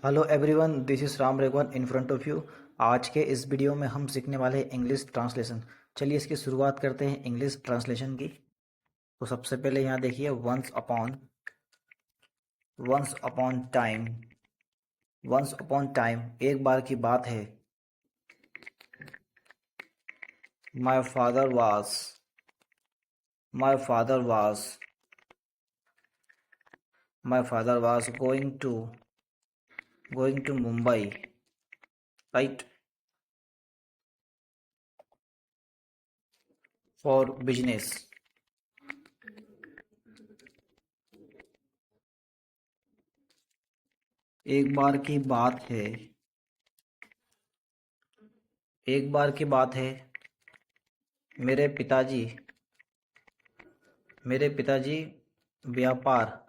Hello everyone, this is Ram Raghavan in front of you. आज के इस वीडियो में हम सीखने वाले हैं इंग्लिश ट्रांसलेशन। चलिए इसकी शुरुआत करते हैं इंग्लिश ट्रांसलेशन की। तो सबसे पहले यहाँ देखिए once upon time. Once upon time एक बार की बात है। My father was my father was my father was going to Mumbai, right, for business. एक बार की बात है, एक बार की बात है। मेरे पिताजी मेरे पिताजी व्यापार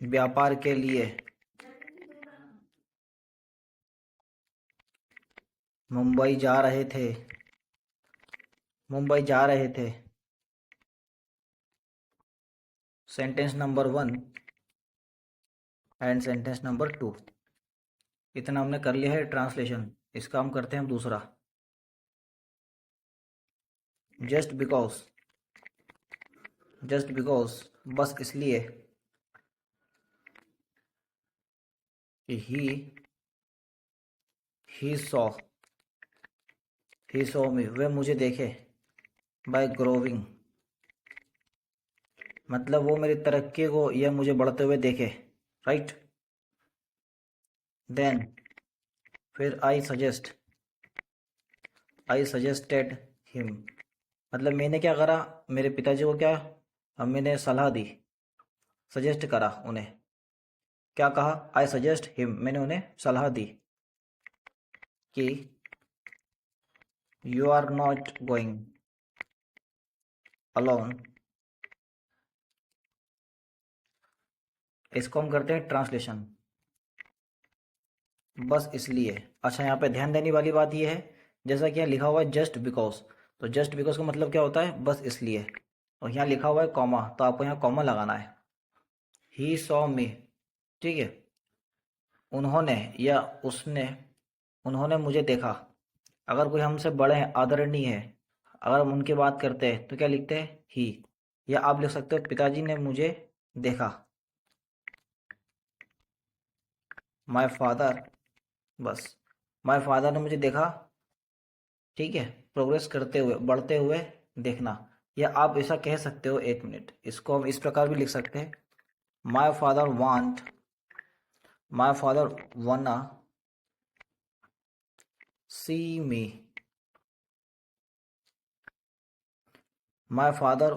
व्यापार के लिए मुंबई जा रहे थे मुंबई जा रहे थे। Sentence number 1 and sentence number 2। इतना हमने कर लिया है ट्रांसलेशन। इसका हम करते हैं दूसरा। जस्ट बिकॉज बस इसलिए कि ही सॉ मी, वे मुझे देखे। बाय ग्रोविंग मतलब वो मेरी तरक्की को या मुझे बढ़ते हुए देखे, राइट। देन फिर आई सजेस्टेड हिम मतलब मैंने क्या करा, मेरे पिताजी को क्या, अब मैंने सलाह दी, सजेस्ट करा उन्हें। क्या कहा? आई सजेस्ट हिम, मैंने उन्हें सलाह दी कि you are not going alone. इसको हम करते हैं ट्रांसलेशन। बस इसलिए। अच्छा, यहाँ पे ध्यान देने वाली बात यह है, जैसा कि यहाँ लिखा हुआ है जस्ट बिकॉज, तो जस्ट बिकॉज का मतलब क्या होता है? बस इसलिए। और यहाँ लिखा हुआ है कॉमा, तो आपको यहाँ कॉमा लगाना है। ही सॉ मी, ठीक है, उन्होंने या उसने, उन्होंने मुझे देखा। अगर कोई हमसे बड़े हैं, आदरणीय है, अगर हम उनकी बात करते हैं तो क्या लिखते हैं? ही। या आप लिख सकते हो पिताजी ने मुझे देखा। माय फादर, बस माय फादर ने मुझे देखा, ठीक है। प्रोग्रेस करते हुए, बढ़ते हुए देखना। या आप ऐसा कह सकते हो, एक मिनट, इसको हम इस प्रकार भी लिख सकते हैं। My father want my father wanna see me। My father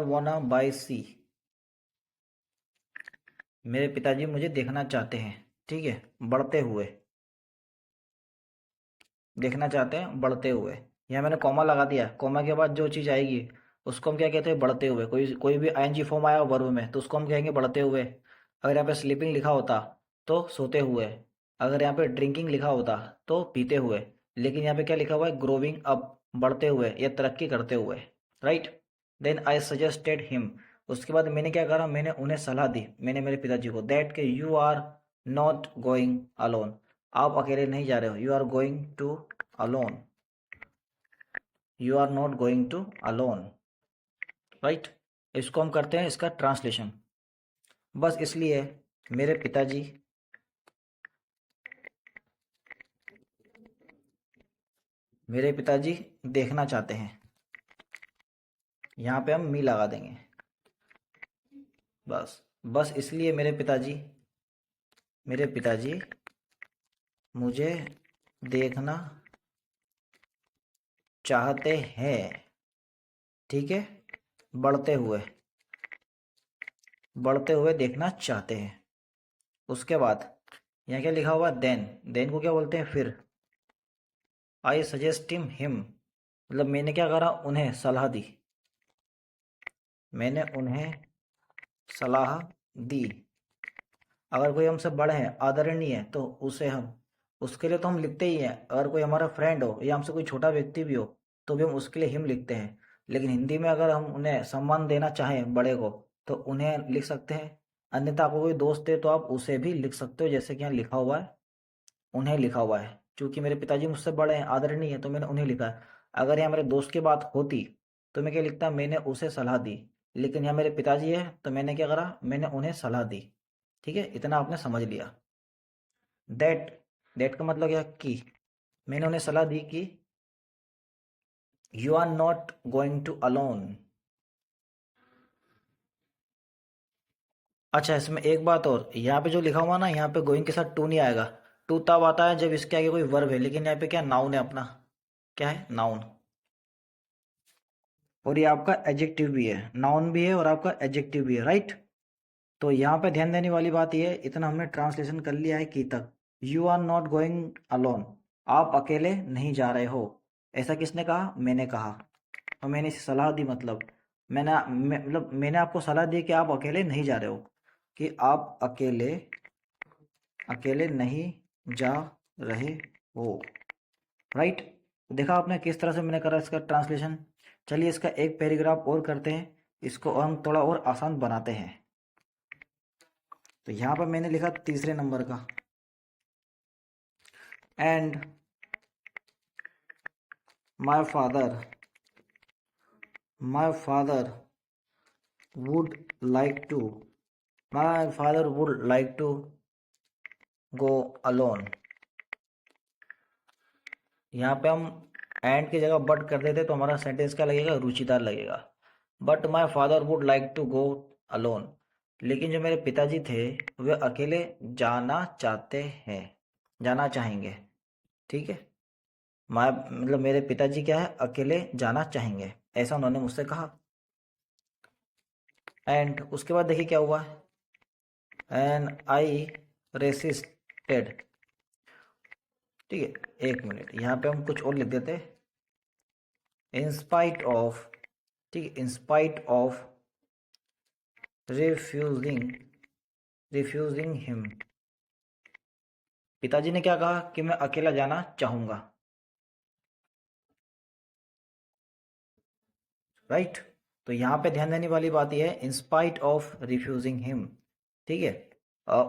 wanna by see। मेरे पिताजी मुझे देखना चाहते हैं, ठीक है, बढ़ते हुए। देखना चाहते हैं बढ़ते हुए। यहाँ मैंने कॉमा लगा दिया। कॉमा के बाद जो चीज़ आएगी उसको हम क्या कहते हैं? बढ़ते हुए। कोई कोई भी आईएनजी फॉर्म आया वर्ब में तो उसको हम कहेंगे बढ़ते हुए। अगर यहाँ पे स्लीपिंग लिखा होता तो सोते हुए। अगर यहाँ पे ड्रिंकिंग लिखा होता तो पीते हुए। लेकिन यहाँ पे क्या लिखा हुआ है? ग्रोविंग अप, बढ़ते हुए या तरक्की करते हुए, right. Then I suggested him, उसके बाद मैंने क्या करा? मैंने उन्हें सलाह दी, मैंने मेरे पिताजी को, दैट के you are not going alone, आप अकेले नहीं जा रहे हो। You are going to alone, you are not going to alone, right. इसको हम करते हैं इसका ट्रांसलेशन। बस इसलिए मेरे पिताजी मेरे पिताजी देखना चाहते हैं। यहाँ पे हम मी लगा देंगे। बस इसलिए मेरे पिताजी मुझे देखना चाहते हैं, ठीक है, बढ़ते हुए देखना चाहते हैं। उसके बाद यहाँ क्या लिखा हुआ? देन को क्या बोलते हैं? फिर। आई सजेस्ट हिम मतलब मैंने क्या करा? उन्हें सलाह दी, मैंने उन्हें सलाह दी। अगर कोई हमसे बड़े हैं, आदरणीय है, तो उसके लिए तो हम लिखते ही हैं। अगर कोई हमारा फ्रेंड हो या हमसे कोई छोटा व्यक्ति भी हो तो भी हम उसके लिए हिम लिखते हैं। लेकिन हिंदी में अगर हम उन्हें सम्मान देना चाहें बड़े को तो उन्हें लिख सकते हैं। अन्यथा आपको कोई दोस्त है तो आप उसे भी लिख सकते हो, जैसे कि यहाँ लिखा हुआ है, उन्हें लिखा हुआ है। चूंकि मेरे पिताजी मुझसे बड़े हैं, आदरणीय है, तो मैंने उन्हें लिखा है। अगर यहाँ मेरे दोस्त की बात होती तो मैं क्या लिखता, मैंने उसे सलाह दी। लेकिन यहाँ मेरे पिताजी है तो मैंने क्या करा, मैंने उन्हें सलाह दी। ठीक है, इतना आपने समझ लिया। दैट, दैट का मतलब क्या, कि मैंने उन्हें सलाह दी कि you are not going to alone. अच्छा, इसमें एक बात और, यहाँ पे जो लिखा हुआ ना, यहाँ पे गोइंग के साथ टू नहीं आएगा। टू तब आता है जब इसके आगे कोई वर्ब है, लेकिन यहाँ पे क्या नाउन है अपना, क्या है, नाउन। और ये आपका एडजेक्टिव भी है, नाउन भी है और आपका एडजेक्टिव भी है, राइट। तो यहाँ पे ध्यान देने वाली बात ये है, इतना हमने ट्रांसलेशन कर लिया है की तक। You are not going alone, आप अकेले नहीं जा रहे हो। ऐसा किसने कहा, मैंने कहा, और मैंने इसे सलाह दी। मतलब मतलब मैंने आपको सलाह दी कि आप अकेले नहीं जा रहे हो, कि आप अकेले अकेले नहीं जा रहे हो, राइट। देखा आपने किस तरह से मैंने करा इसका ट्रांसलेशन। चलिए इसका एक पैराग्राफ और करते हैं, इसको और हम थोड़ा और आसान बनाते हैं। तो यहाँ पर मैंने लिखा तीसरे नंबर का, and my father my father would like to my father would like to go alone. यहाँ पे हम एंड की जगह बट कर देते तो हमारा सेंटेंस क्या लगेगा, रुचिदार लगेगा। But my father would like to go alone. लेकिन जो मेरे पिताजी थे वे अकेले जाना चाहते हैं, जाना चाहेंगे। ठीक है, माय मतलब मेरे पिताजी क्या है, अकेले जाना चाहेंगे, ऐसा उन्होंने मुझसे कहा। एंड उसके बाद देखिए क्या हुआ, एंड आई रेसिस्टेड। ठीक है, एक मिनट, यहाँ पे हम कुछ और लिख देते, इन स्पाइट ऑफ, ठीक है, in spite of refusing refusing him. पिताजी ने क्या कहा, कि मैं अकेला जाना चाहूंगा, राइट। तो यहाँ पे ध्यान देने वाली बात यह है, in spite of refusing him. ठीक है,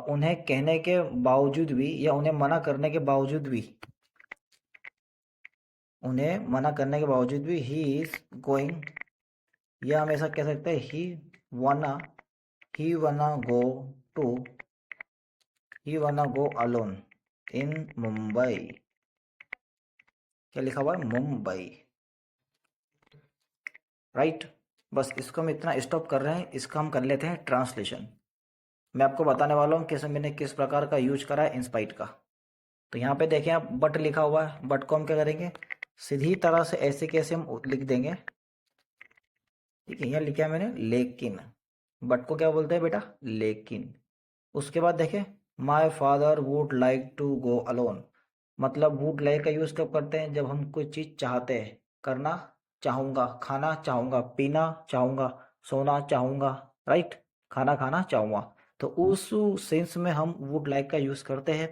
उन्हें कहने के बावजूद भी, या उन्हें मना करने के बावजूद भी, उन्हें मना करने के बावजूद भी, ही इज गोइंग, या हम ऐसा कह सकते हैं, वना ही वना गो टू ही वना गो अलोन इन मुंबई। क्या लिखा हुआ है, मुंबई, राइट। बस इसको हम इतना स्टॉप कर रहे हैं, इसका हम कर लेते हैं ट्रांसलेशन। मैं आपको बताने वाला हूँ कैसे मैंने किस प्रकार का यूज करा है इंस्पाइट का। तो यहाँ पे देखें आप, बट लिखा हुआ है, बट को हम क्या करेंगे, सीधी तरह से ऐसे कैसे हम लिख देंगे। ठीक है, यहाँ लिखा है मैंने लेकिन, बट को क्या बोलते हैं बेटा, लेकिन। उसके बाद देखें, my father would like to go alone. मतलब वुड लाइक का यूज़ कब करते हैं, जब हम कोई चीज़ चाहते हैं, करना चाहूँगा, खाना चाहूँगा, पीना चाहूँगा, सोना चाहूँगा, राइट, खाना खाना चाहूँगा। तो उस सेंस में हम वुड लाइक का यूज़ करते हैं।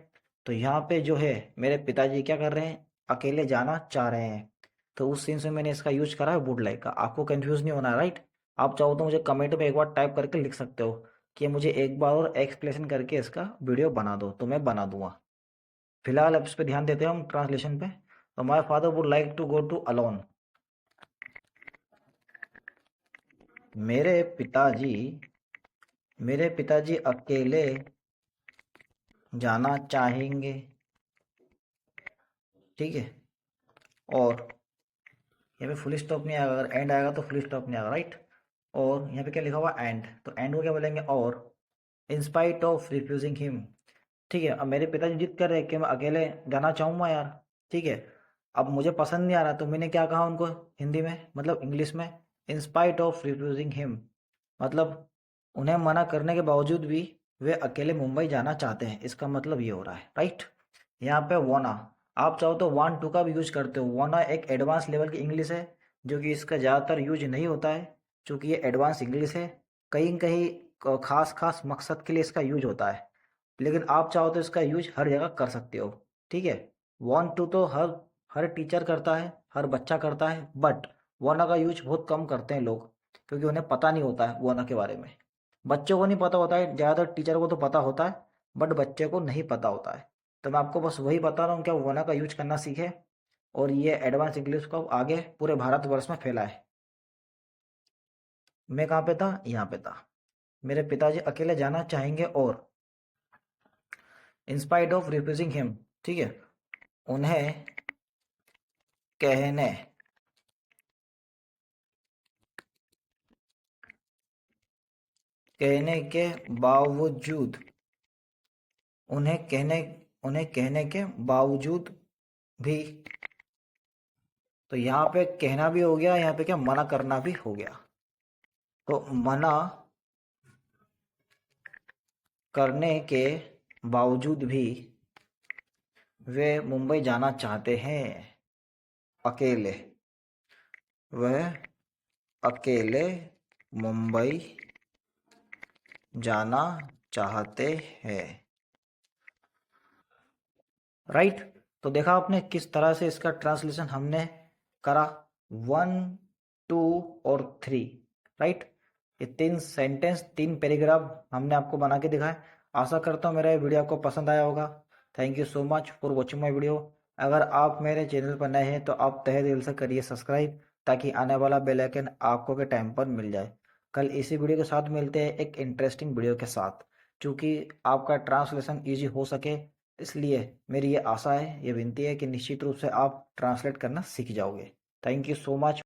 तो यहाँ पे जो है मेरे पिताजी क्या कर रहे हैं, अकेले जाना चाह रहे हैं, तो उस सेंस में मैंने इसका यूज करा है वुड लाइक का। आपको कंफ्यूज नहीं होना, राइट। आप चाहो तो मुझे कमेंट में एक बार टाइप करके लिख सकते हो कि मुझे एक बार और एक्सप्लेनेशन करके इसका वीडियो बना दो, तो मैं बना दूंगा। फिलहाल अब इस पे ध्यान देते हैं हम ट्रांसलेशन पे। तो my father would like to go to alone. मेरे पिताजी मेरे पिताजी अकेले जाना चाहेंगे। ठीक है, और यहाँ पे फुल स्टॉप नहीं आएगा, अगर एंड आएगा तो फुल स्टॉप नहीं आएगा, राइट। और यहाँ पे क्या लिखा हुआ, एंड, तो एंड को क्या बोलेंगे, और in spite of refusing him. ठीक है, अब मेरे पिताजी जिद कर रहे हैं कि मैं अकेले जाना चाहूँगा यार। ठीक है, अब मुझे पसंद नहीं आ रहा, तो मैंने क्या कहा उनको हिंदी में, मतलब इंग्लिश में, in spite of refusing him. मतलब उन्हें मना करने के बावजूद भी वे अकेले मुंबई जाना चाहते हैं, इसका मतलब ये हो रहा है, राइट। यहाँ पे वाना, आप चाहो तो वांट टू का भी यूज करते हो। वाना एक एडवांस लेवल की इंग्लिश है, जो कि इसका ज़्यादातर यूज नहीं होता है, क्योंकि ये एडवांस इंग्लिश है। कहीं कहीं खास खास मकसद के लिए इसका यूज होता है, लेकिन आप चाहो तो इसका यूज हर जगह कर सकते हो। ठीक है, वांट टू तो हर हर टीचर करता है, हर बच्चा करता है, बट वरना का यूज बहुत कम करते हैं लोग, क्योंकि उन्हें पता नहीं होता है वरना के बारे में। बच्चों को नहीं पता होता है, ज़्यादातर टीचर को तो पता होता है, बट बच्चे को नहीं पता होता है। तो मैं आपको बस वही बता रहा हूँ, क्या वरना का यूज करना सीखे और ये एडवांस इंग्लिश को आगे पूरे भारतवर्ष में फैलाए। मैं कहाँ पे था? यहाँ पे था। मेरे पिताजी अकेले जाना चाहेंगे और इंस्पाइट ऑफ रिफ्यूजिंग हिम, ठीक है, उन्हें कहने कहने के बावजूद, उन्हें कहने उन्हें कहने के बावजूद भी, तो यहाँ पे कहना भी हो गया, यहाँ पे क्या मना करना भी हो गया। तो मना करने के बावजूद भी वे मुंबई जाना चाहते हैं अकेले। वह अकेले मुंबई जाना चाहते हैं। राइट। तो देखा आपने किस तरह से इसका ट्रांसलेशन हमने करा, 1, 2 और 3। राइट। ये 3 सेंटेंस, 3 पैराग्राफ हमने आपको बना के दिखाया। आशा करता हूँ मेरा ये वीडियो आपको पसंद आया होगा। Thank you so much for watching my video. अगर आप मेरे चैनल पर नए हैं तो आप तहे दिल से करिए सब्सक्राइब, ताकि आने वाला बेल आइकन आपको के टाइम पर मिल जाए। कल इसी वीडियो के साथ मिलते हैं एक इंटरेस्टिंग वीडियो के साथ, क्योंकि आपका ट्रांसलेशन ईजी हो सके, इसलिए मेरी ये आशा है, ये विनती है कि निश्चित रूप से आप ट्रांसलेट करना सीख जाओगे। Thank you so much.